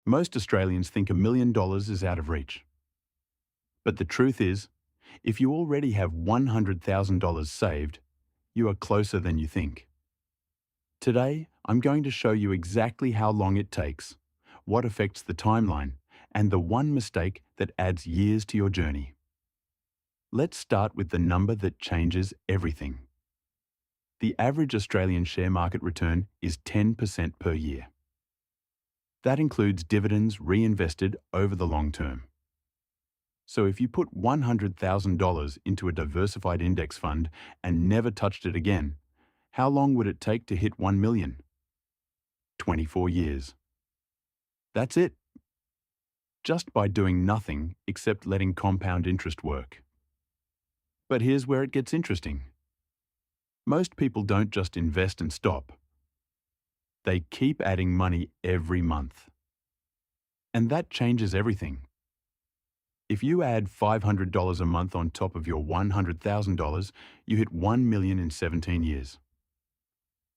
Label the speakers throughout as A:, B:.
A: Most Australians think $1 million is out of reach. But the truth is, if you already have $100,000 saved, you are closer than you think. Today, I'm going to show you exactly how long it takes, what affects the timeline, and the one mistake that adds years to your journey. Let's start with the number that changes everything. The average Australian share market return is 10% per year. That includes dividends reinvested over the long term. So if you put $100,000 into a diversified index fund and never touched it again, how long would it take to hit 1 million? 24 years. That's it. Just by doing nothing except letting compound interest work. But here's where it gets interesting. Most people don't just invest and stop. They keep adding money every month. And that changes everything. If you add $500 a month on top of your $100,000, you hit 1 million in 17 years.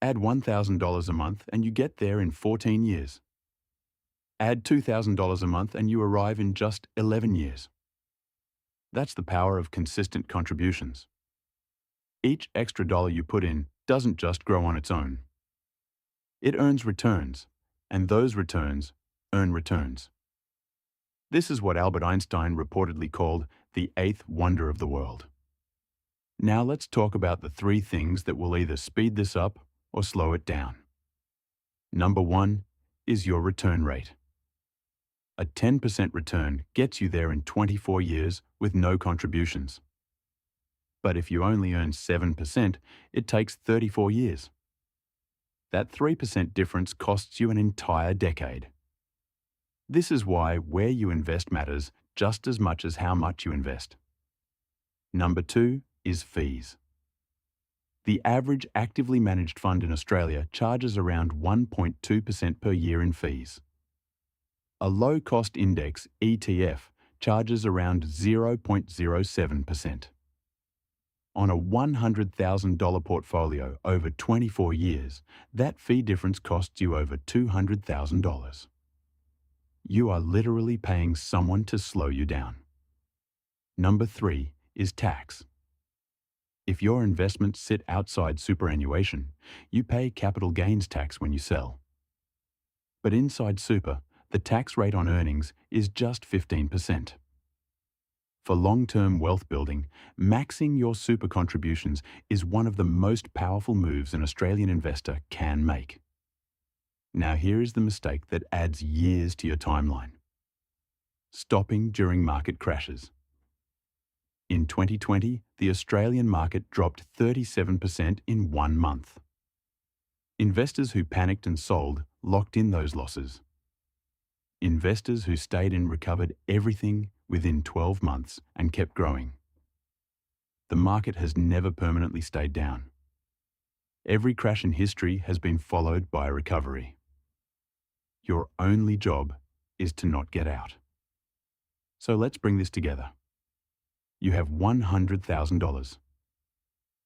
A: Add $1,000 a month and you get there in 14 years. Add $2,000 a month and you arrive in just 11 years. That's the power of consistent contributions. Each extra dollar you put in doesn't just grow on its own. It earns returns, and those returns earn returns. This is what Albert Einstein reportedly called the eighth wonder of the world. Now let's talk about the three things that will either speed this up or slow it down. Number one is your return rate. A 10% return gets you there in 24 years with no contributions. But if you only earn 7%, it takes 34 years. That 3% difference costs you an entire decade. This is why where you invest matters just as much as how much you invest. Number two is fees. The average actively managed fund in Australia charges around 1.2% per year in fees. A low-cost index ETF charges around 0.07%. On a $100,000 portfolio over 24 years, that fee difference costs you over $200,000. You are literally paying someone to slow you down. Number three is tax. If your investments sit outside superannuation, you pay capital gains tax when you sell. But inside super, the tax rate on earnings is just 15%. For long-term wealth building, maxing your super contributions is one of the most powerful moves an Australian investor can make. Now here is the mistake that adds years to your timeline. Stopping during market crashes. In 2020, the Australian market dropped 37% in 1 month. Investors who panicked and sold locked in those losses. Investors who stayed in recovered everything within 12 months and kept growing. The market has never permanently stayed down. Every crash in history has been followed by a recovery. Your only job is to not get out. So let's bring this together. You have $100,000.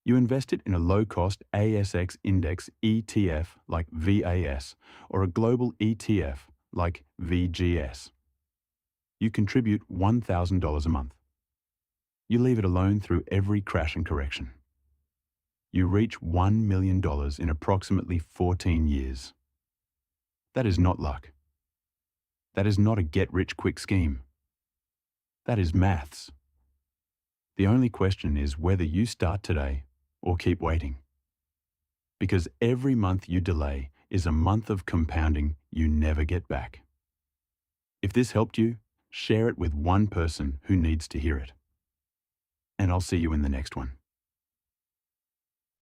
A: You invest it in a low-cost ASX index ETF like VAS or a global ETF like VGS. You contribute $1,000 a month. You leave it alone through every crash and correction. You reach $1 million in approximately 14 years. That is not luck. That is not a get-rich-quick scheme. That is maths. The only question is whether you start today or keep waiting. Because every month you delay is a month of compounding you never get back. If this helped you, share it with one person who needs to hear it. And I'll see you in the next one.